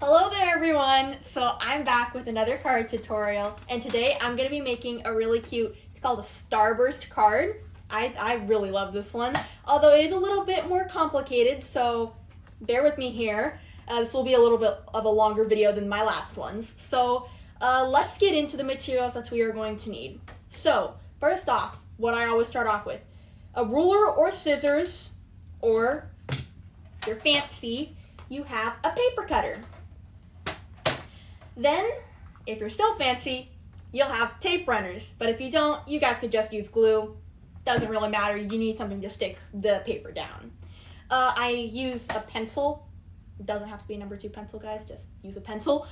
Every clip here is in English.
Hello there everyone! So I'm back with another card tutorial, and today I'm going to be making a really cute, it's called a Starburst card. I really love this one, although it is a little bit more complicated, so bear with me here. This will be a little bit of a longer video than my last ones. So let's get into the materials that we are going to need. So first off, what I always start off with, a ruler or scissors, or if you're fancy, you have a paper cutter. Then, if you're still fancy, you'll have tape runners. But if you don't, you guys could just use glue. Doesn't really matter. You need something to stick the paper down. I use a pencil. It doesn't have to be a number 2 pencil, guys. Just use a pencil.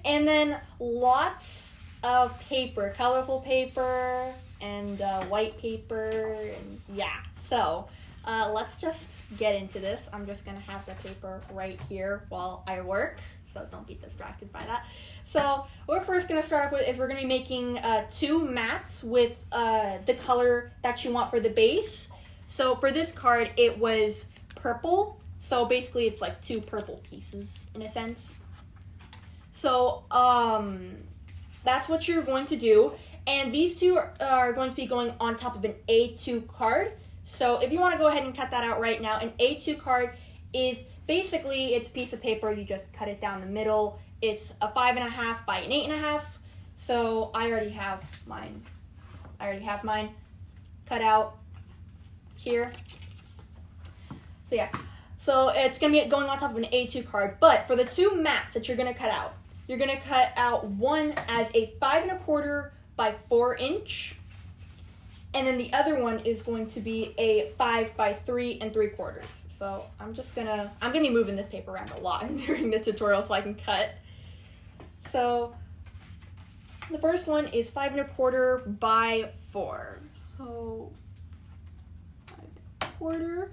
And then lots of paper. Colorful paper and white paper. And yeah. So, let's just get into this. I'm just going to have the paper right here while I work. So don't be distracted by that. So what we're first going to start off with is we're going to be making 2 mats with the color that you want for the base. So for this card, it was purple. So basically it's like 2 purple pieces in a sense. So that's what you're going to do. And these 2 are going to be going on top of an A2 card. So if you want to go ahead and cut that out right now, an A2 card is basically, it's a piece of paper, you just cut it down the middle. It's a 5.5 by an 8.5. So I already have mine cut out here. So yeah, so it's gonna be going on top of an A2 card. But for the 2 mats that you're gonna cut out, you're gonna cut out one as a 5.25 by 4 inch. And then the other one is going to be a 5 by 3 3/4. So I'm gonna be moving this paper around a lot during the tutorial so I can cut. So the first one is 5.25 by 4. So 5.25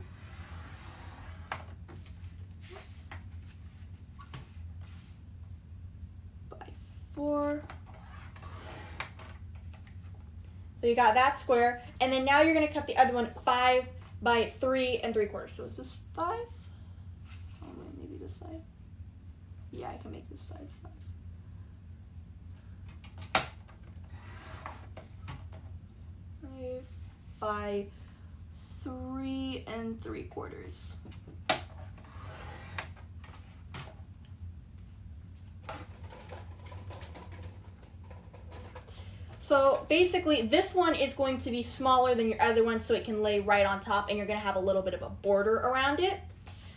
by 4. So you got that square, and then now you're gonna cut the other one 5 by 3 3/4. So is this 5? Oh, maybe this side. Yeah, I can make this side 5. 5 by 3 3/4. So basically, this one is going to be smaller than your other one so it can lay right on top, and you're going to have a little bit of a border around it.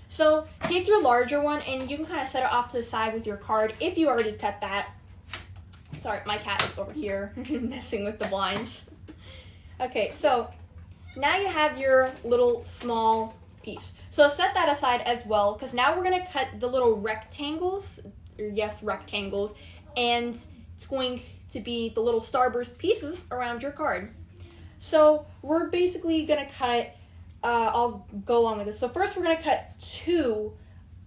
So take your larger one, and you can kind of set it off to the side with your card if you already cut that. Sorry, my cat is over here messing with the blinds. Okay, so now you have your little small piece. So set that aside as well, because now we're going to cut the little rectangles, or yes, rectangles, and it's going to be the little starburst pieces around your card. So we're basically gonna cut, I'll go along with this. So first we're gonna cut 2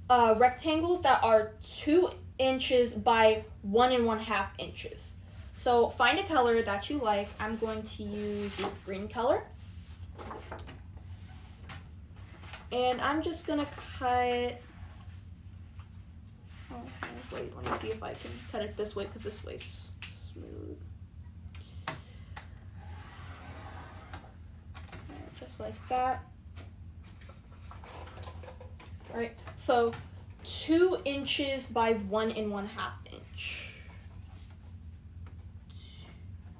rectangles that are 2 inches by 1 1/2 inches. So find a color that you like. I'm going to use this green color. And I'm just gonna cut, wait, let me see if I can cut it this way, because this way's smooth. Just like that. Alright, so 2 inches by 1 1/2 inch.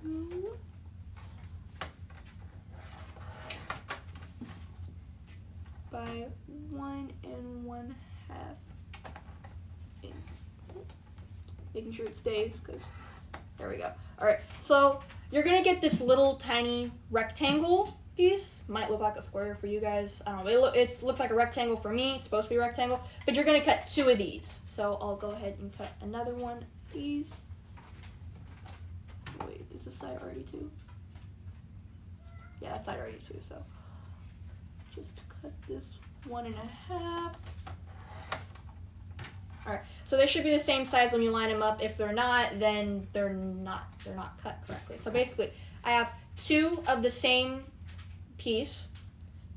2 by 1 1/2 inch. Making sure it stays, because there we go. Alright, so you're going to get this little tiny rectangle piece. Might look like a square for you guys. I don't know. It looks like a rectangle for me. It's supposed to be a rectangle. But you're going to cut 2 of these. So I'll go ahead and cut another one of these. Wait, is this side already 2? Yeah, that side already 2. So just cut this 1 1/2. Alright, so they should be the same size when you line them up. If they're not, then they're not cut correctly. So basically, I have 2 of the same piece.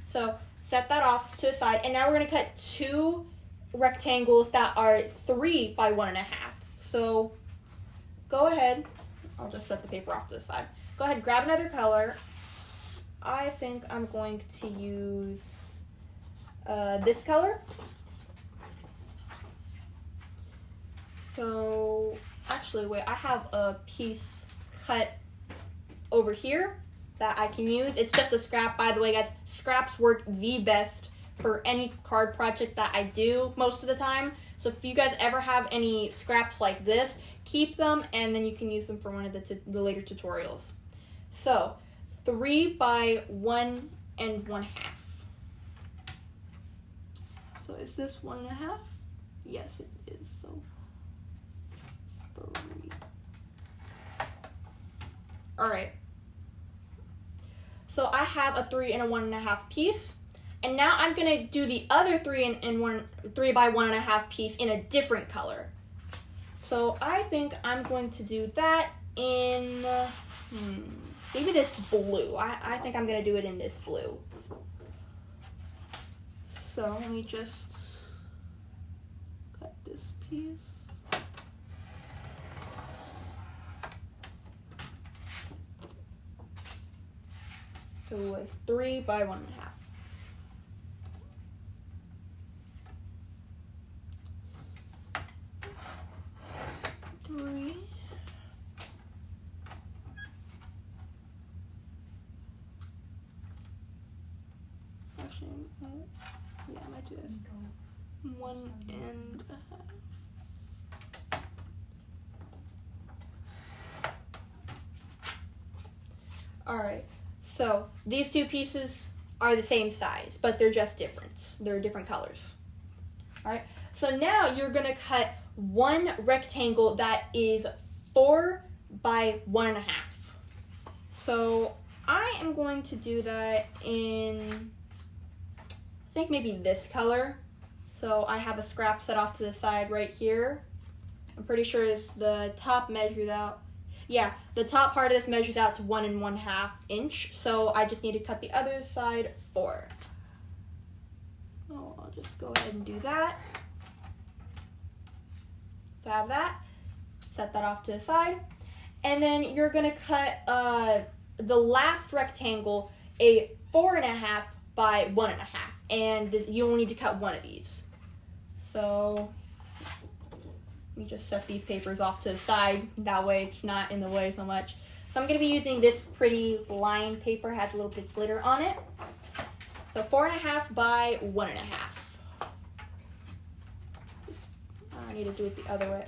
So set that off to the side, and now we're going to cut 2 rectangles that are 3 by 1.5. So go ahead, I'll just set the paper off to the side. Go ahead, grab another color. I think I'm going to use this color. So actually, wait, I have a piece cut over here that I can use. It's just a scrap, by the way, guys. Scraps work the best for any card project that I do most of the time. So if you guys ever have any scraps like this, keep them and then you can use them for one of the later tutorials. So 3 by 1 1/2. So is this 1 1/2? Yes, it is. So 3. All right. So I have a 3 and a 1 1/2 piece. And now I'm gonna do the other 3 by 1 1/2 piece in a different color. So I think I'm going to do that in maybe this blue. I think I'm gonna do it in this blue. So let me just cut this piece. So it was 3 by 1 1/2. Yeah, I might do this. 1 1/2. Alright, so these two pieces are the same size, but they're just different. They're different colors. Alright, so now you're going to cut one rectangle that is 4 by 1 1/2. So I am going to do that in, I think maybe this color. So I have a scrap set off to the side right here. I'm pretty sure it's the top measures out. Yeah, the top part of this measures out to 1 1/2 inch. So I just need to cut the other side 4. So I'll just go ahead and do that. So I have that. Set that off to the side. And then you're gonna cut the last rectangle a 4 1/2 by 1 1/2. And you only need to cut one of these. So let me just set these papers off to the side. That way it's not in the way so much. So I'm going to be using this pretty lined paper. It has a little bit of glitter on it. So 4 1/2 by 1 1/2. I need to do it the other way.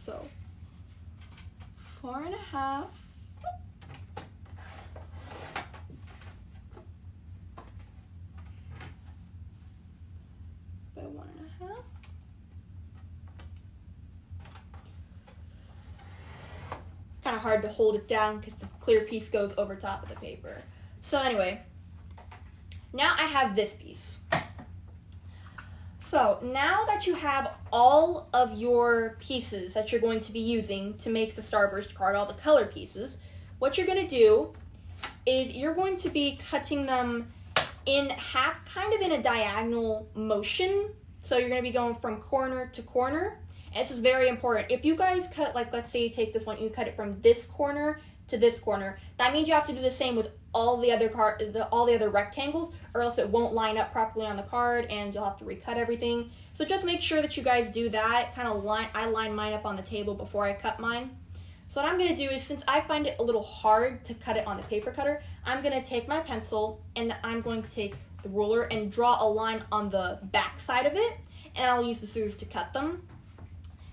So 4 1/2 by 1 1/2. Kind of hard to hold it down because the clear piece goes over top of the paper. So anyway, now I have this piece. So now that you have all of your pieces that you're going to be using to make the Starburst card, all the color pieces, what you're going to do is you're going to be cutting them in half, kind of in a diagonal motion. So you're going to be going from corner to corner. And this is very important. If you guys cut, like let's say you take this one, you cut it from this corner to this corner, that means you have to do the same with all the other rectangles, or else it won't line up properly on the card and you'll have to recut everything. So just make sure that you guys do that. I line mine up on the table before I cut mine. So what I'm going to do is, since I find it a little hard to cut it on the paper cutter, I'm going to take my pencil and I'm going to take the ruler and draw a line on the back side of it, and I'll use the scissors to cut them.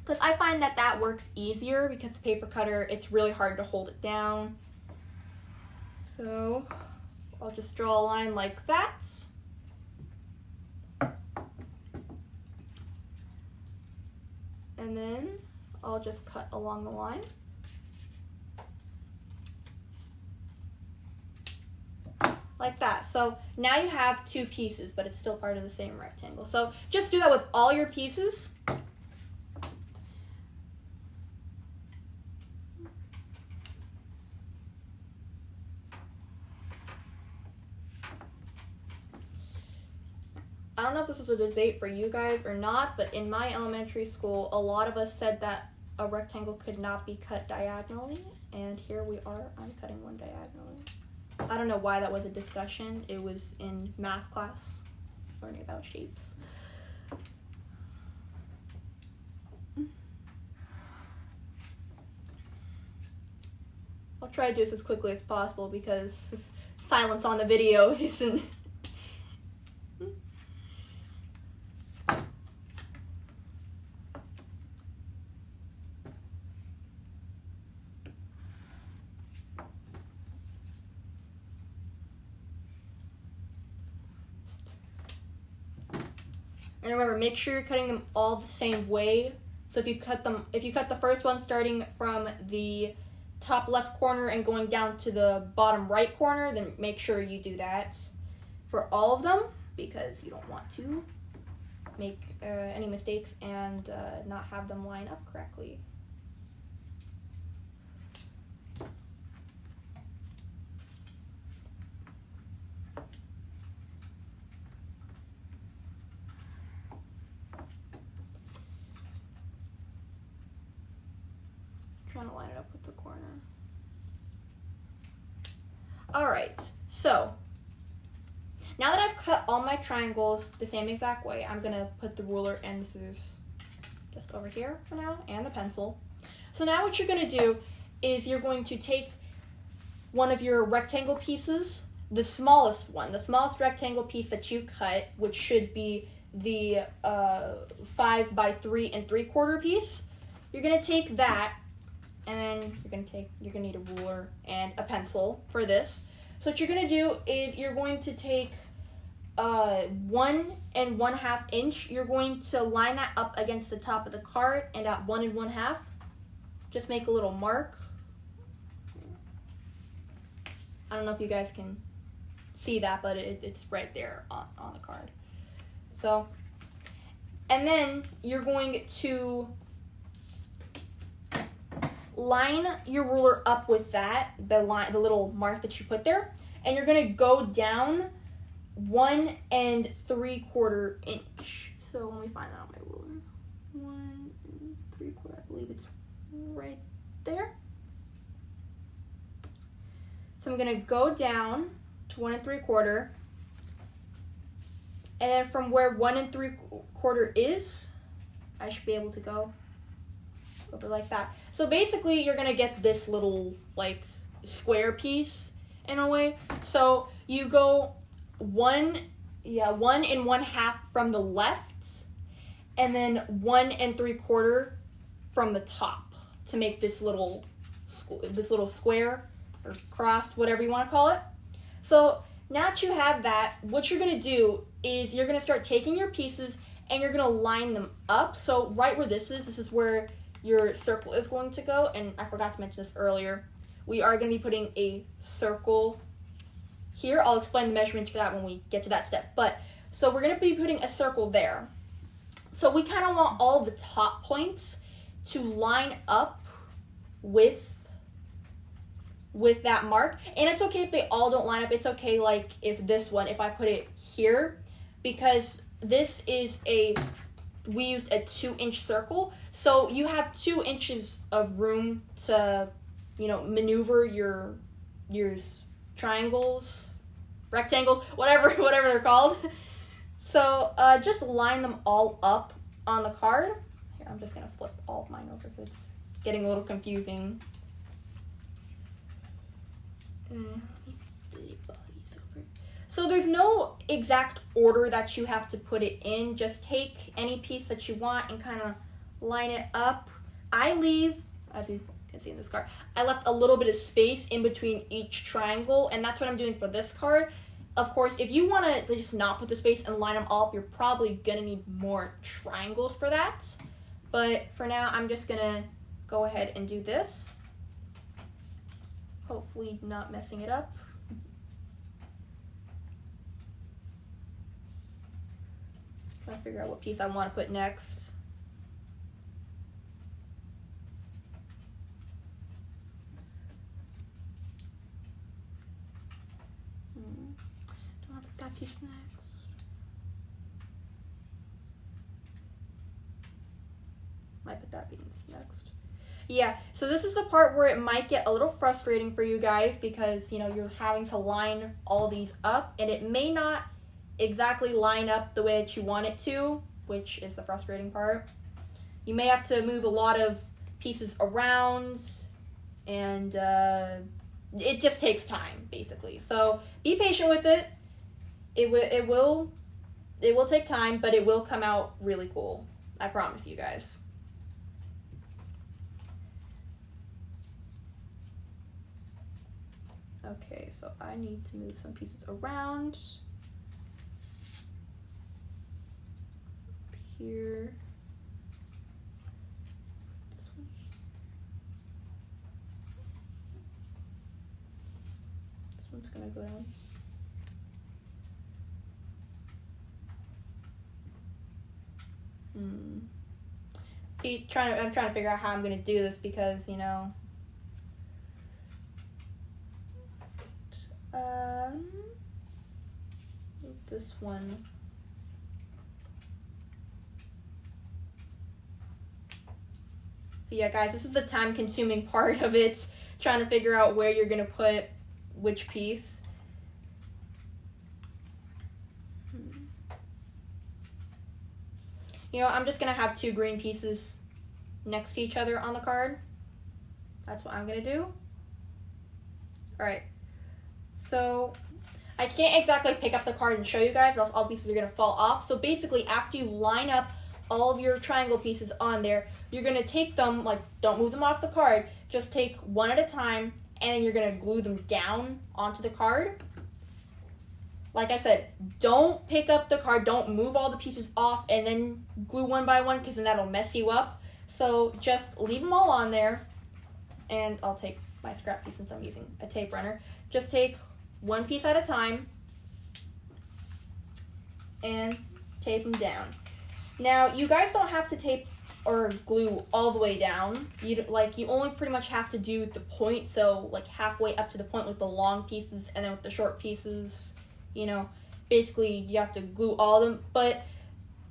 Because I find that that works easier, because the paper cutter, it's really hard to hold it down. So I'll just draw a line like that. And then I'll just cut along the line. Like that. So now you have two pieces, but it's still part of the same rectangle. So just do that with all your pieces. don't know if this was a debate for you guys or not, but in my elementary school, a lot of us said that a rectangle could not be cut diagonally, and here we are, I'm cutting one diagonally. I don't know why that was a discussion. It was in math class, learning about shapes. I'll try to do this as quickly as possible because silence on the video isn't... And remember, make sure you're cutting them all the same way. So if you cut the first one starting from the top left corner and going down to the bottom right corner, then make sure you do that for all of them, because you don't want to make any mistakes and not have them line up correctly. Trying to line it up with the corner. All right, so now that I've cut all my triangles the same exact way, I'm gonna put the ruler and the scissors just over here for now, and the pencil. So now what you're gonna do is you're going to take one of your rectangle pieces, the smallest rectangle piece that you cut, which should be the 5 by 3 3/4 piece. You're gonna take that, and then you're gonna need a ruler and a pencil for this. So what you're gonna do is you're going to take 1 1/2 inch. You're going to line that up against the top of the card, and at 1 1/2, just make a little mark. I don't know if you guys can see that, but it's right there on the card. So, and then you're going to line your ruler up with that, the little mark that you put there, and you're gonna go down 1 3/4 inch. So let me find that on my ruler. 1 3/4, I believe it's right there. So I'm gonna go down to 1 3/4, and then from where 1 3/4 is, I should be able to go over like that. So basically you're gonna get this little like square piece in a way. So you go 1 1/2 from the left, and then 1 3/4 from the top to make this little square or cross, whatever you want to call it. So now that you have that, what you're gonna do is you're gonna start taking your pieces and you're gonna line them up. So right where this is where your circle is going to go, and I forgot to mention this earlier. We are going to be putting a circle here. I'll explain the measurements for that when we get to that step. But so we're going to be putting a circle there. So we kind of want all the top points to line up with that mark. And it's okay if they all don't line up. It's okay like if I put it here, because this is we used a 2-inch circle, so you have 2 inches of room to, maneuver your triangles, rectangles, whatever they're called. So just line them all up on the card. Here, I'm just gonna flip all of mine over because it's getting a little confusing. So there's no exact order that you have to put it in. Just take any piece that you want and kind of line it up. I leave, as you can see in this card, I left a little bit of space in between each triangle, and that's what I'm doing for this card. Of course, if you want to just not put the space and line them all up, you're probably going to need more triangles for that. But for now, I'm just going to go ahead and do this. Hopefully not messing it up. Trying to figure out what piece I want to put next. Don't want to put that piece next. Might put that beans next. Yeah, so this is the part where it might get a little frustrating for you guys because, you know, you're having to line all these up and it may not exactly line up the way that you want it to, which is the frustrating part. You may have to move a lot of pieces around and it just takes time, basically. So be patient with it. It will take time, but it will come out really cool. I promise you guys. Okay, so I need to move some pieces around. Up here. This one. This one's gonna go down. See, I'm trying to figure out how I'm gonna do this because, you know, this one. So yeah, guys, this is the time-consuming part of it, trying to figure out where you're gonna put which piece. You know, I'm just gonna have 2 green pieces next to each other on the card. That's what I'm gonna do. All right. So I can't exactly pick up the card and show you guys, or else all pieces are gonna fall off. So basically, after you line up all of your triangle pieces on there, you're gonna take them, like, don't move them off the card, just take one at a time, and then you're gonna glue them down onto the card. Like I said, don't pick up the card, don't move all the pieces off and then glue one by one because then that'll mess you up. So just leave them all on there, and I'll take my scrap piece since I'm using a tape runner. Just take one piece at a time and tape them down. Now, you guys don't have to tape or glue all the way down. You only pretty much have to do the point, so like halfway up to the point with the long pieces, and then with the short pieces, you know, basically you have to glue all of them. But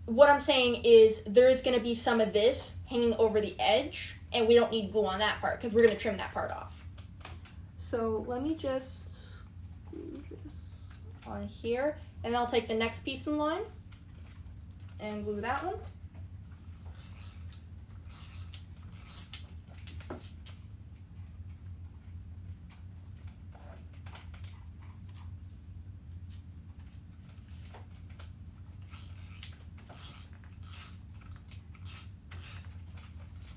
what I'm saying is there is going to be some of this hanging over the edge, and we don't need glue on that part because we're going to trim that part off. So let me just glue this on here, and then I'll take the next piece in line and glue that one.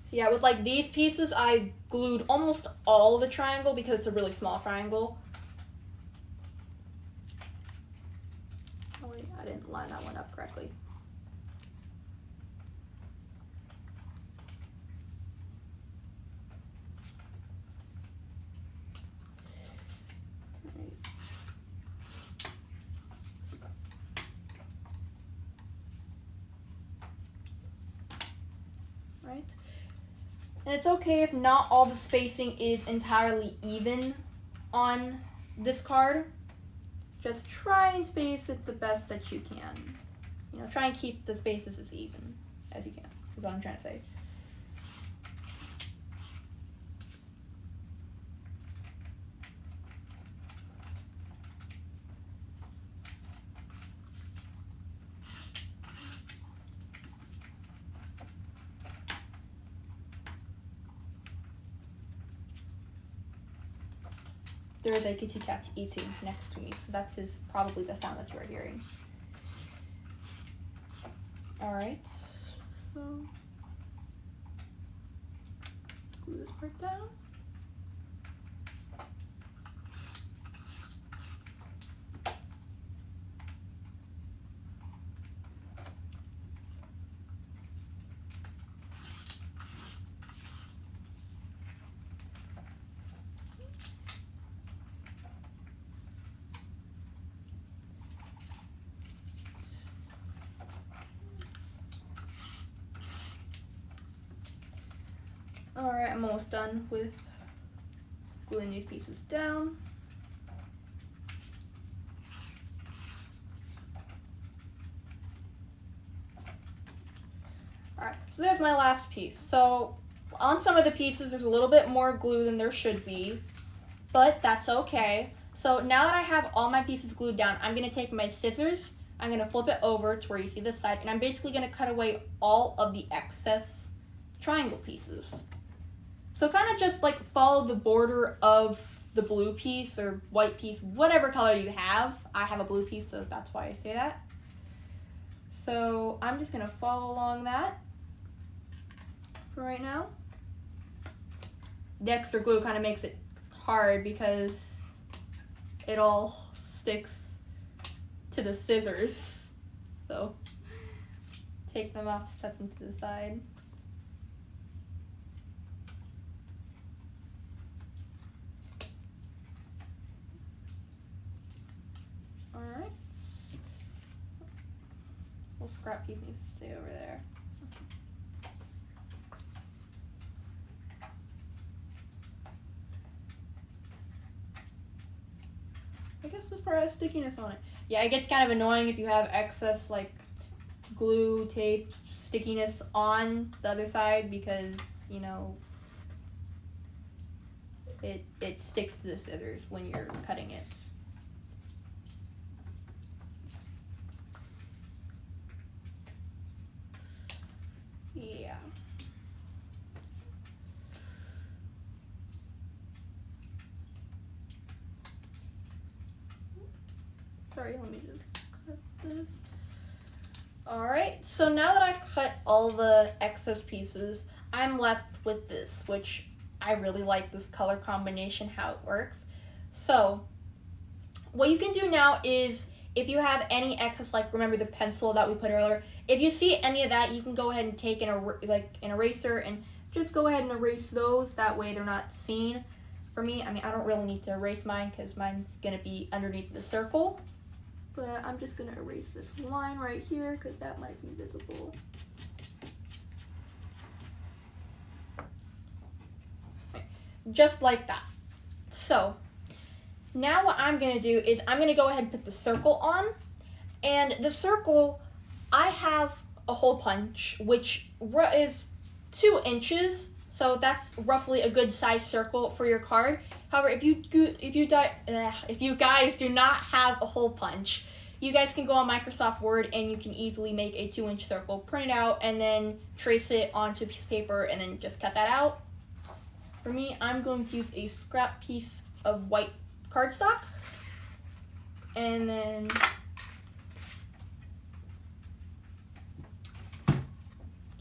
So yeah, with like these pieces, I glued almost all the triangle because it's a really small triangle. Oh wait, I didn't line that one up correctly. Right. And it's okay if not all the spacing is entirely even on this card. Just try and space it the best that you can. You know, try and keep the spaces as even as you can, is what I'm trying to say. There is a kitty cat eating next to me, so that is probably the sound that you are hearing. Alright, so glue this part down. Alright, I'm almost done with gluing these pieces down. Alright, So there's my last piece. So on some of the pieces, there's a little bit more glue than there should be, but that's okay. So now that I have all my pieces glued down, I'm gonna take my scissors, I'm gonna flip it over to where you see this side, and I'm basically gonna cut away all of the excess triangle pieces. So kind of just like follow the border of the blue piece or white piece, whatever color you have. I have a blue piece, so that's why I say that. So I'm just gonna follow along that for right now. The extra glue kind of makes it hard because it all sticks to the scissors. So take them off, set them to the side. Alright. Little scrap piece needs to stay over there. I guess this part has stickiness on it. Yeah, it gets kind of annoying if you have excess like glue, tape, stickiness on the other side because, you know, it sticks to the scissors when you're cutting it. Yeah. Sorry, let me just cut this. Alright, so now that I've cut all the excess pieces, I'm left with this, which I really like this color combination, how it works. So, what you can do now is, if you have any excess, like remember the pencil that we put earlier, if you see any of that, you can go ahead and take an eraser and just go ahead and erase those. That way they're not seen. For me, I mean, I don't really need to erase mine because mine's going to be underneath the circle. But I'm just going to erase this line right here because that might be visible. Just like that. So, now what I'm going to do is I'm going to go ahead and put the circle on. And the circle, I have a hole punch, which is 2 inches. So that's roughly a good size circle for your card. However, if you guys do not have a hole punch, you guys can go on Microsoft Word and you can easily make a 2-inch circle, print it out, and then trace it onto a piece of paper and then just cut that out. For me, I'm going to use a scrap piece of white cardstock, and then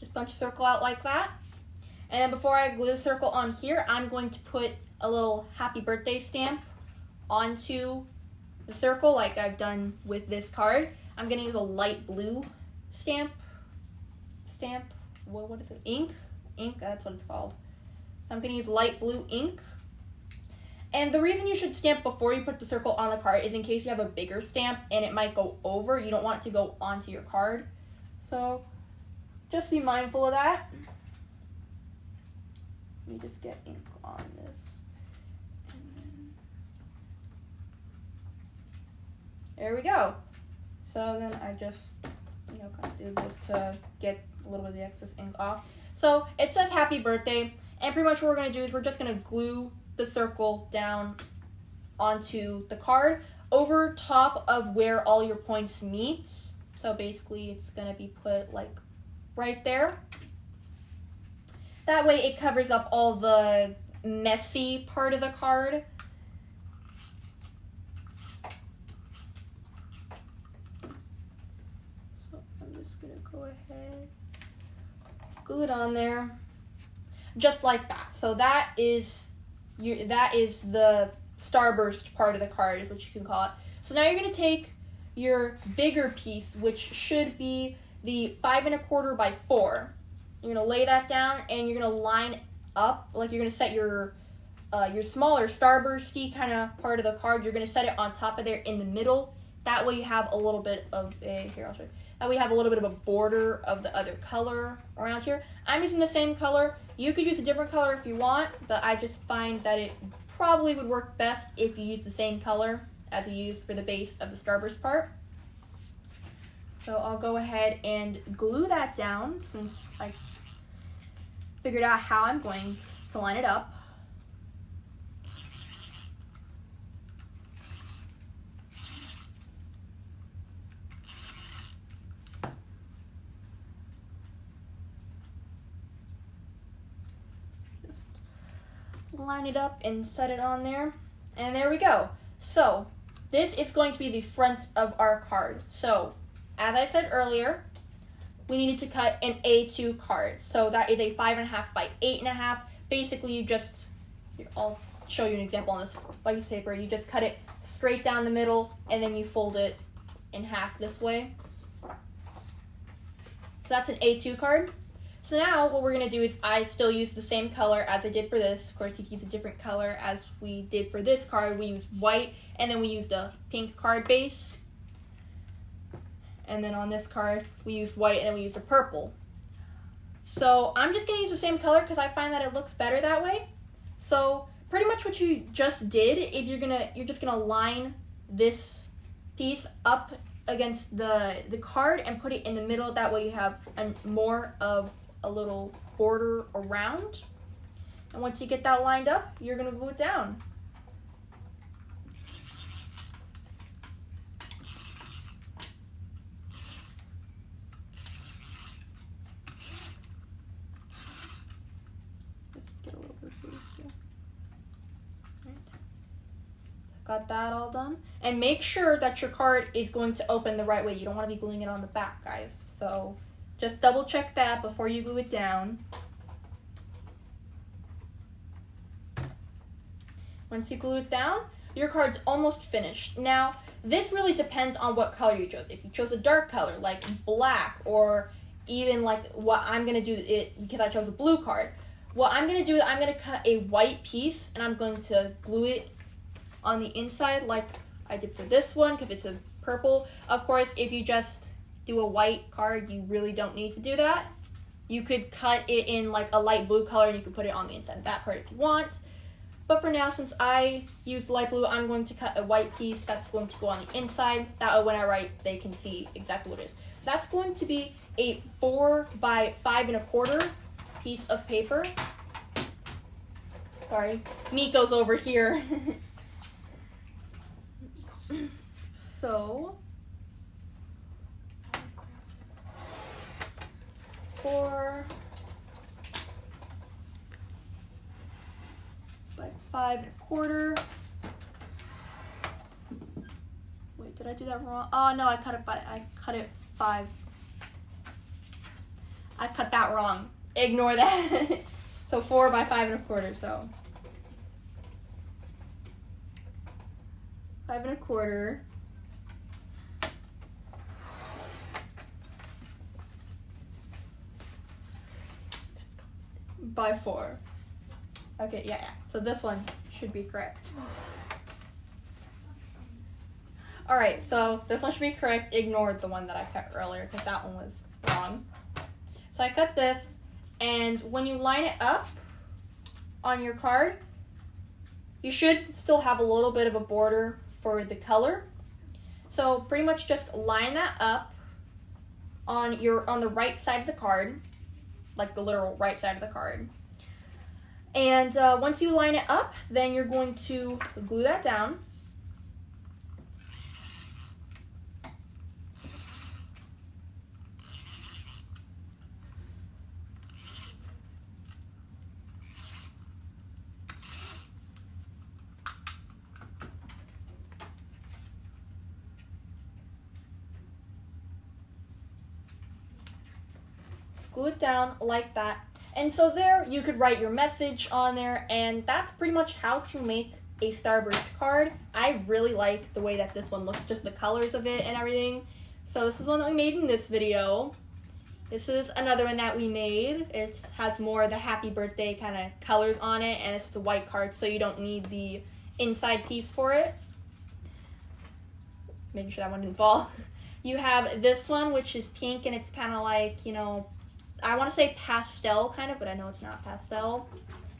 just punch a circle out like that. And then before I glue the circle on here, I'm going to put a little happy birthday stamp onto the circle like I've done with this card. I'm going to use a light blue stamp, what is it, ink, that's what it's called. So I'm going to use light blue ink. And the reason you should stamp before you put the circle on the card is in case you have a bigger stamp and it might go over. You don't want it to go onto your card. So just be mindful of that. Let me just get ink on this. There we go. So then I just, kind of do this to get a little bit of the excess ink off. So it says happy birthday, and pretty much what we're going to do is we're just going to glue the circle down onto the card over top of where all your points meet. So basically it's going to be put like right there. That way it covers up all the messy part of the card. So I'm just going to go ahead, glue it on there, just like that. So that is the Starburst part of the card, is what you can call it. So now you're going to take your bigger piece, which should be the 5 1/4 by 4. You're going to lay that down and you're going to line up, like you're going to set your smaller Starbursty kind of part of the card. You're going to set it on top of there in the middle. That way you have a little bit of here I'll show you. That way you have a little bit of a border of the other color around here. I'm using the same color. You could use a different color if you want, but I just find that it probably would work best if you use the same color as you used for the base of the Starburst part. So I'll go ahead and glue that down since I figured out how I'm going to line it up. Line it up and set it on there, and there we go. So this is going to be the front of our card. So as I said earlier, we needed to cut an A2 card. So that is a 5.5 by 8.5. Basically, you just, I'll show you an example on this piece of paper. You just cut it straight down the middle, and then you fold it in half this way. So that's an A2 card. So now what we're going to do is I still use the same color as I did for this. Of course, you can use a different color as we did for this card. We used white, and then we used a pink card base. And then on this card, we used white, and then we used a purple. So I'm just going to use the same color because I find that it looks better that way. So pretty much what you just did is you're just going to line this piece up against the card and put it in the middle. That way you have more of a little border around. And once you get that lined up, you're going to glue it down. Just get a little bit of glue here. Right. Got that all done. And make sure that your card is going to open the right way. You don't want to be gluing it on the back, guys. So just double check that before you glue it down. Once you glue it down, your card's almost finished. Now, this really depends on what color you chose. If you chose a dark color, like black, or even like what I'm going to do, because I chose a blue card, what I'm going to do is I'm going to cut a white piece, and I'm going to glue it on the inside like I did for this one, because it's a purple. Of course, if you just do a white card, you really don't need to do that. You could cut it in like a light blue color, and you could put it on the inside of that card if you want. But for now, since I used light blue, I'm going to cut a white piece that's going to go on the inside. That way when I write, they can see exactly what it is. So that's going to be a 4 by 5.25 piece of paper. Sorry, Miko's over here. So 4 by 5.25. Wait, did I do that wrong? Oh no, I cut it 5. I cut that wrong. Ignore that. So 4 by 5.25. So 5.25. By 4. Okay, yeah. So this one should be correct. Alright, so this one should be correct. Ignore the one that I cut earlier because that one was wrong. So I cut this, and when you line it up on your card, you should still have a little bit of a border for the color. So pretty much just line that up on the right side of the card, like the literal right side of the card. And once you line it up, then you're going to glue that down. Glue it down like that. And so there you could write your message on there, and that's pretty much how to make a Starburst card. I really like the way that this one looks, just the colors of it and everything. So this is one that we made in this video. This is another one that we made. It has more of the happy birthday kind of colors on it, and it's a white card, so you don't need the inside piece for it. Making sure that one didn't fall. You have this one, which is pink, and it's kind of like, you know, I want to say pastel kind of, but I know it's not pastel.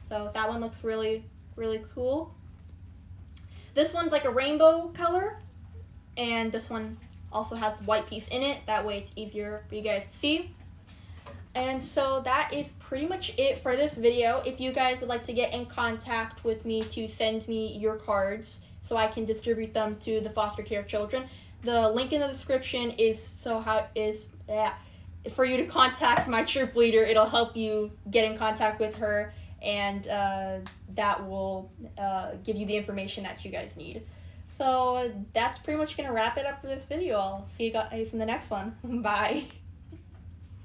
So that one looks really, really cool. This one's like a rainbow color, and this one also has the white piece in it. That way it's easier for you guys to see. And so that is pretty much it for this video. If you guys would like to get in contact with me to send me your cards so I can distribute them to the foster care children, the link in the description is for you to contact my troop leader. It'll help you get in contact with her, and that will give you the information that you guys need. So that's pretty much going to wrap it up for this video. I'll see you guys in the next one. Bye.